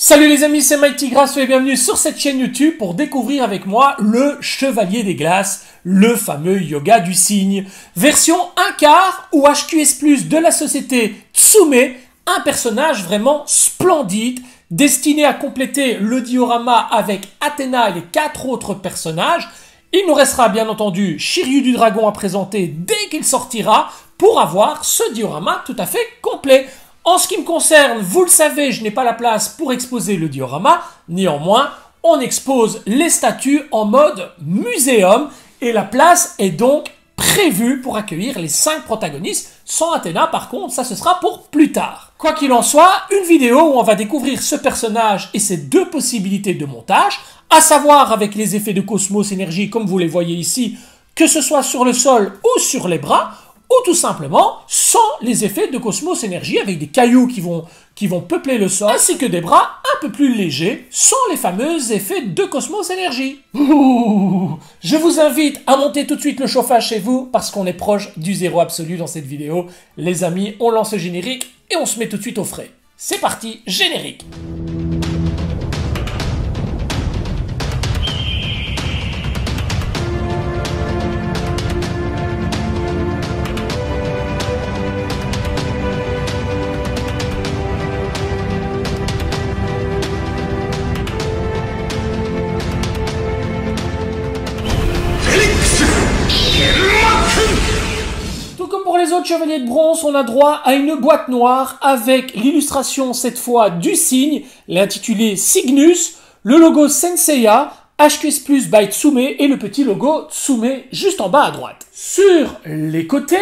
Salut les amis, c'est Mighty Grasso et bienvenue sur cette chaîne YouTube pour découvrir avec moi le Chevalier des Glaces, le fameux yoga du cygne. Version 1/4 ou HQS+, de la société Tsume, un personnage vraiment splendide, destiné à compléter le diorama avec Athéna et les 4 autres personnages. Il nous restera bien entendu Shiryu du Dragon à présenter dès qu'il sortira pour avoir ce diorama tout à fait complet. En ce qui me concerne, vous le savez, je n'ai pas la place pour exposer le diorama. Néanmoins, on expose les statues en mode muséum et la place est donc prévue pour accueillir les 5 protagonistes. Sans Athéna, par contre, ça ce sera pour plus tard. Quoi qu'il en soit, une vidéo où on va découvrir ce personnage et ses 2 possibilités de montage, à savoir avec les effets de Cosmos Énergie, comme vous les voyez ici, que ce soit sur le sol ou sur les bras, ou tout simplement sans les effets de Cosmos Énergie avec des cailloux qui vont peupler le sol, ainsi que des bras un peu plus légers sans les fameux effets de Cosmos Énergie. Je vous invite à monter tout de suite le chauffage chez vous parce qu'on est proche du zéro absolu dans cette vidéo. Les amis, on lance le générique et on se met tout de suite au frais. C'est parti, générique. Les autres chevaliers de bronze, on a droit à une boîte noire avec l'illustration cette fois du cygne, l'intitulé Cygnus, le logo Senseiya, HQS+ by Tsume et le petit logo Tsume juste en bas à droite. Sur les côtés,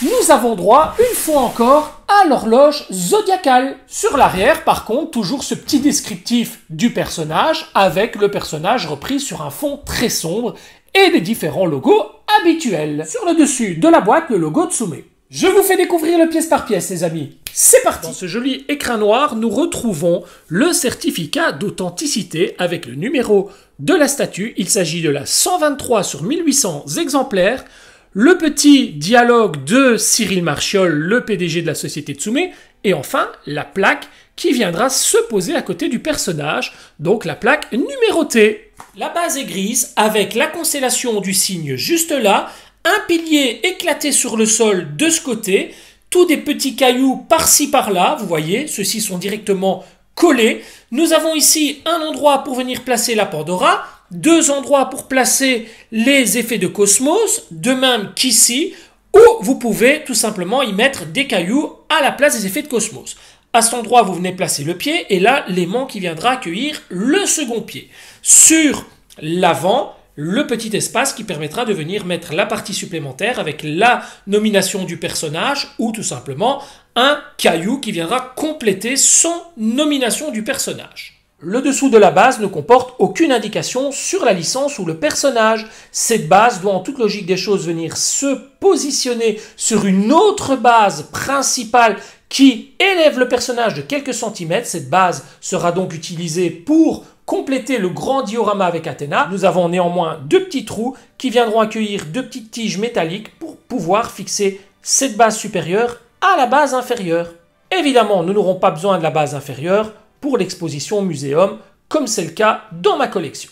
nous avons droit une fois encore à l'horloge zodiacale. Sur l'arrière, par contre, toujours ce petit descriptif du personnage avec le personnage repris sur un fond très sombre et les différents logos habituels. Sur le dessus de la boîte, le logo Tsume. Je vous fais découvrir le pièce par pièce, les amis. C'est parti. Dans ce joli écrin noir, nous retrouvons le certificat d'authenticité avec le numéro de la statue. Il s'agit de la 123 sur 1800 exemplaires. Le petit dialogue de Cyril Marchiol, le PDG de la société Tsume. Et enfin, la plaque qui viendra se poser à côté du personnage, donc la plaque numérotée. La base est grise avec la constellation du cygne juste là, un pilier éclaté sur le sol de ce côté, tous des petits cailloux par-ci par-là, vous voyez, ceux-ci sont directement collés. Nous avons ici un endroit pour venir placer la Pandora, 2 endroits pour placer les effets de Cosmos, de même qu'ici, où vous pouvez tout simplement y mettre des cailloux à la place des effets de Cosmos. À cet endroit, vous venez placer le pied et là, l'aimant qui viendra accueillir le second pied. Sur l'avant, le petit espace qui permettra de venir mettre la partie supplémentaire avec la nomination du personnage ou tout simplement un caillou qui viendra compléter son nomination du personnage. Le dessous de la base ne comporte aucune indication sur la licence ou le personnage. Cette base doit en toute logique des choses venir se positionner sur une autre base principale qui élève le personnage de quelques centimètres. Cette base sera donc utilisée pour compléter le grand diorama avec Athéna. Nous avons néanmoins 2 petits trous qui viendront accueillir 2 petites tiges métalliques pour pouvoir fixer cette base supérieure à la base inférieure. Évidemment, nous n'aurons pas besoin de la base inférieure pour l'exposition au muséum, comme c'est le cas dans ma collection.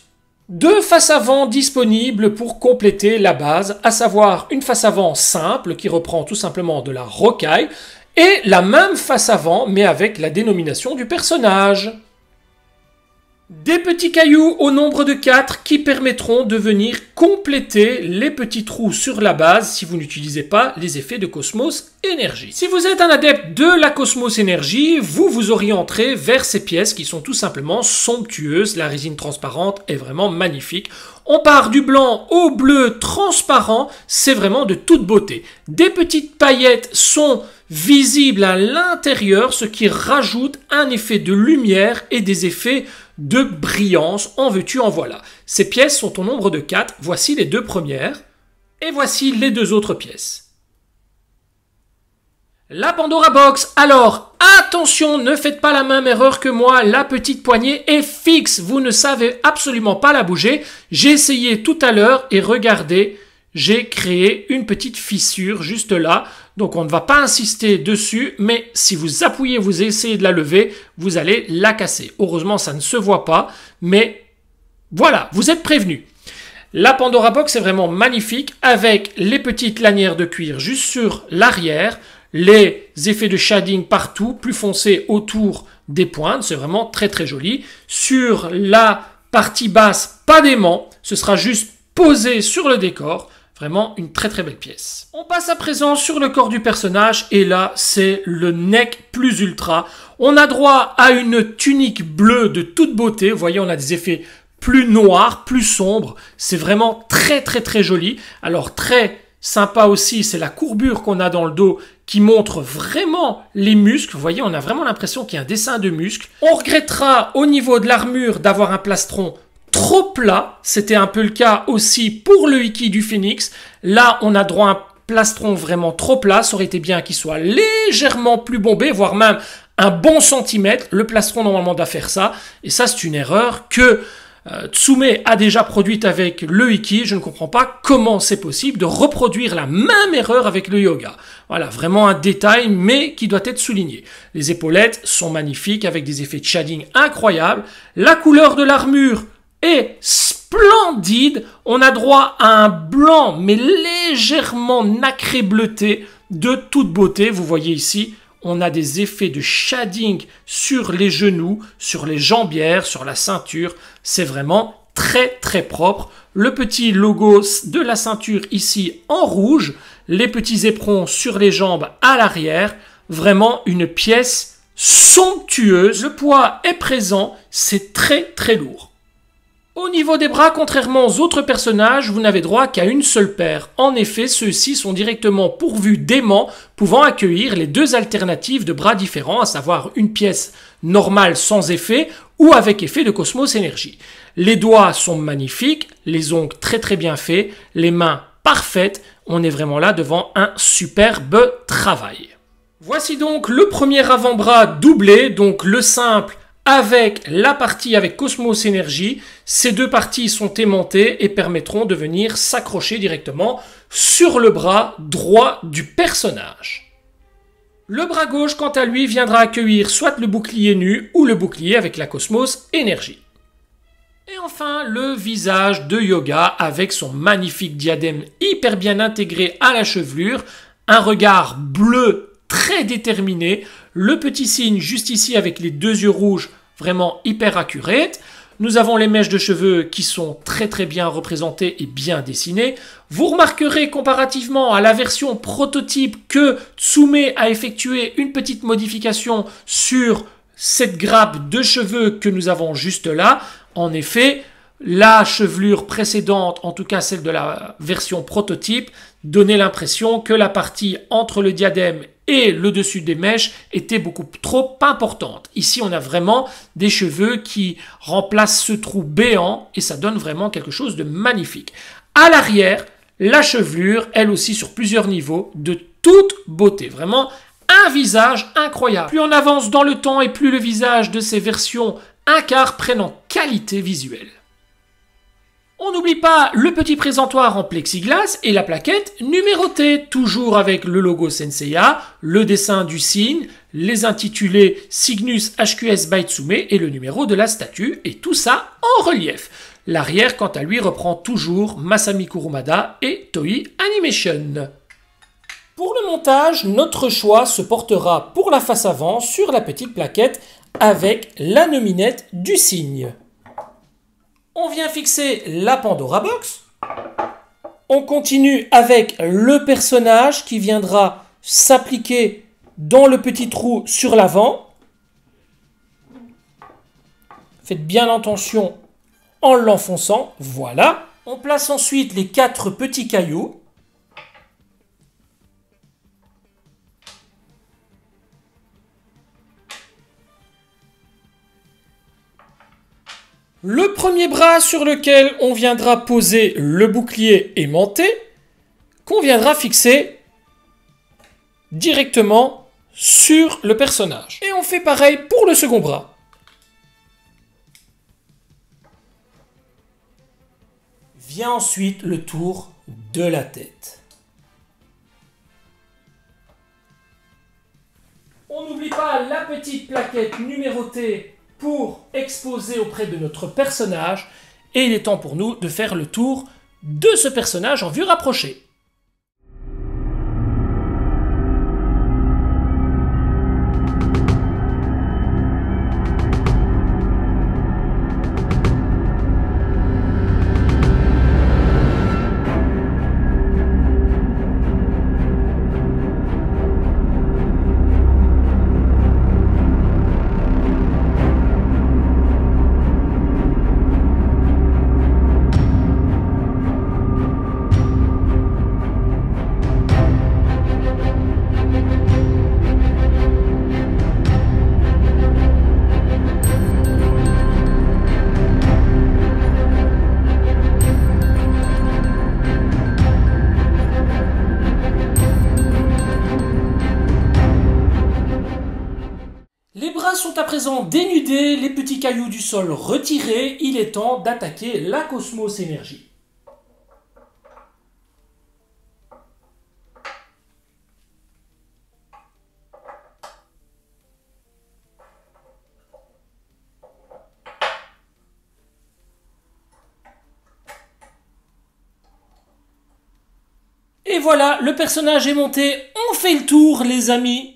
2 faces avant disponibles pour compléter la base, à savoir une face avant simple qui reprend tout simplement de la rocaille et la même face avant mais avec la dénomination du personnage. Des petits cailloux au nombre de 4 qui permettront de venir compléter les petits trous sur la base si vous n'utilisez pas les effets de Cosmos Énergie. Si vous êtes un adepte de la Cosmos Énergie, vous orienterez vers ces pièces qui sont tout simplement somptueuses. La résine transparente est vraiment magnifique. On part du blanc au bleu transparent, c'est vraiment de toute beauté. Des petites paillettes sont visibles à l'intérieur, ce qui rajoute un effet de lumière et des effets de brillance, en veux-tu, en voilà. Ces pièces sont au nombre de 4, voici les 2 premières, et voici les 2 autres pièces. La Pandora Box, alors attention, ne faites pas la même erreur que moi, la petite poignée est fixe, vous ne savez absolument pas la bouger. J'ai essayé tout à l'heure et regardez, j'ai créé une petite fissure juste là, Donc on ne va pas insister dessus, mais si vous appuyez, vous essayez de la lever, vous allez la casser. Heureusement, ça ne se voit pas, mais voilà, vous êtes prévenus. La Pandora Box est vraiment magnifique avec les petites lanières de cuir juste sur l'arrière, les effets de shading partout, plus foncés autour des pointes, c'est vraiment très très joli. Sur la partie basse, pas d'aimant, ce sera juste posé sur le décor, vraiment une très très belle pièce. On passe à présent sur le corps du personnage et là c'est le neck plus ultra. On a droit à une tunique bleue de toute beauté, vous voyez on a des effets plus noir, plus sombre. C'est vraiment très très très joli. Alors très sympa aussi, c'est la courbure qu'on a dans le dos qui montre vraiment les muscles. Vous voyez, on a vraiment l'impression qu'il y a un dessin de muscles. On regrettera au niveau de l'armure d'avoir un plastron trop plat. C'était un peu le cas aussi pour le Iki du Phénix. Là, on a droit à un plastron vraiment trop plat. Ça aurait été bien qu'il soit légèrement plus bombé, voire même un bon centimètre. Le plastron, normalement, doit faire ça. Et ça, c'est une erreur que Tsume a déjà produite avec le Iki. Je ne comprends pas comment c'est possible de reproduire la même erreur avec le Yoga. Voilà, vraiment un détail, mais qui doit être souligné. Les épaulettes sont magnifiques avec des effets de shading incroyables. La couleur de l'armure est splendide. On a droit à un blanc, mais légèrement nacré bleuté de toute beauté. Vous voyez ici, on a des effets de shading sur les genoux, sur les jambières, sur la ceinture. C'est vraiment très très propre. Le petit logo de la ceinture ici en rouge, les petits éperons sur les jambes à l'arrière. Vraiment une pièce somptueuse. Le poids est présent, c'est très très lourd. Au niveau des bras, contrairement aux autres personnages, vous n'avez droit qu'à une seule paire. En effet, ceux-ci sont directement pourvus d'aimants, pouvant accueillir les deux alternatives de bras différents, à savoir une pièce normale sans effet ou avec effet de Cosmos Énergie. Les doigts sont magnifiques, les ongles très très bien faits, les mains parfaites. On est vraiment là devant un superbe travail. Voici donc le premier avant-bras doublé, donc le simple avec la partie avec Cosmos Énergie. Ces deux parties sont aimantées et permettront de venir s'accrocher directement sur le bras droit du personnage. Le bras gauche, quant à lui, viendra accueillir soit le bouclier nu ou le bouclier avec la Cosmos Énergie. Et enfin, le visage de Yoga avec son magnifique diadème hyper bien intégré à la chevelure, un regard bleu très déterminé, le petit signe juste ici avec les deux yeux rouges vraiment hyper accurate. Nous avons les mèches de cheveux qui sont très très bien représentées et bien dessinées. Vous remarquerez comparativement à la version prototype que Tsume a effectué une petite modification sur cette grappe de cheveux que nous avons juste là. En effet, la chevelure précédente, en tout cas celle de la version prototype, donnait l'impression que la partie entre le diadème et le dessus des mèches était beaucoup trop importante. Ici, on a vraiment des cheveux qui remplacent ce trou béant et ça donne vraiment quelque chose de magnifique. À l'arrière, la chevelure, elle aussi sur plusieurs niveaux, de toute beauté. Vraiment un visage incroyable. Plus on avance dans le temps et plus le visage de ces versions 1/4 prennent en qualité visuelle. On n'oublie pas le petit présentoir en plexiglas et la plaquette numérotée, toujours avec le logo Senseiya, le dessin du signe, les intitulés Cygnus HQS by Tsume et le numéro de la statue, et tout ça en relief. L'arrière, quant à lui, reprend toujours Masami Kurumada et Toei Animation. Pour le montage, notre choix se portera pour la face avant sur la petite plaquette avec la nominette du signe. On vient fixer la Pandora Box. On continue avec le personnage qui viendra s'appliquer dans le petit trou sur l'avant. Faites bien attention en l'enfonçant. Voilà. On place ensuite les 4 petits cailloux. Le premier bras sur lequel on viendra poser le bouclier aimanté, qu'on viendra fixer directement sur le personnage. Et on fait pareil pour le second bras. Vient ensuite le tour de la tête. petite plaquette numérotée pour exposer auprès de notre personnage. Et il est temps pour nous de faire le tour de ce personnage en vue rapprochée. Les bras sont à présent dénudés, les petits cailloux du sol retirés, il est temps d'attaquer la Cosmos Énergie. Et voilà, le personnage est monté, on fait le tour les amis.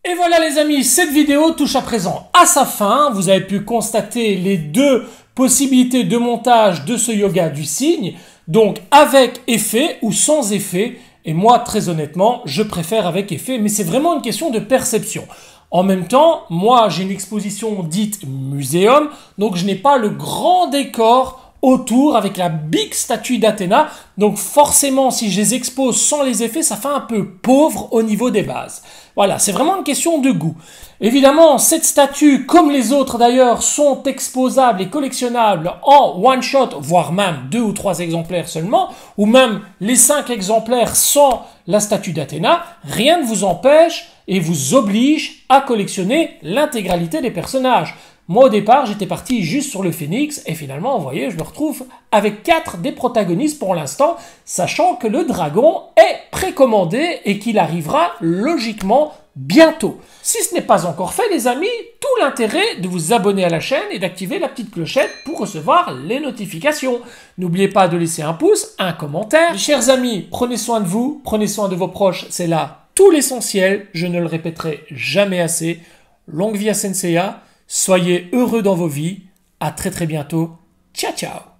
Et voilà les amis, cette vidéo touche à présent à sa fin. Vous avez pu constater les deux possibilités de montage de ce yoga du cygne. Donc avec effet ou sans effet. Et moi, très honnêtement, je préfère avec effet. Mais c'est vraiment une question de perception. En même temps, moi, j'ai une exposition dite muséum. Donc je n'ai pas le grand décor autour avec la big statue d'Athéna. Donc forcément, si je les expose sans les effets, ça fait un peu pauvre au niveau des bases. Voilà, c'est vraiment une question de goût. Évidemment, cette statue, comme les autres d'ailleurs, sont exposables et collectionnables en one shot, voire même 2 ou 3 exemplaires seulement, ou même les 5 exemplaires sans la statue d'Athéna. Rien ne vous empêche et vous oblige à collectionner l'intégralité des personnages. Moi, au départ, j'étais parti juste sur le Phénix et finalement, vous voyez, je me retrouve avec 4 des protagonistes pour l'instant, sachant que le dragon est précommandé et qu'il arrivera logiquement bientôt. Si ce n'est pas encore fait, les amis, tout l'intérêt de vous abonner à la chaîne et d'activer la petite clochette pour recevoir les notifications. N'oubliez pas de laisser un pouce, un commentaire. Mes chers amis, prenez soin de vous, prenez soin de vos proches, c'est là tout l'essentiel, je ne le répéterai jamais assez. Longue vie à Senseiya. Soyez heureux dans vos vies. À très bientôt. Ciao, ciao.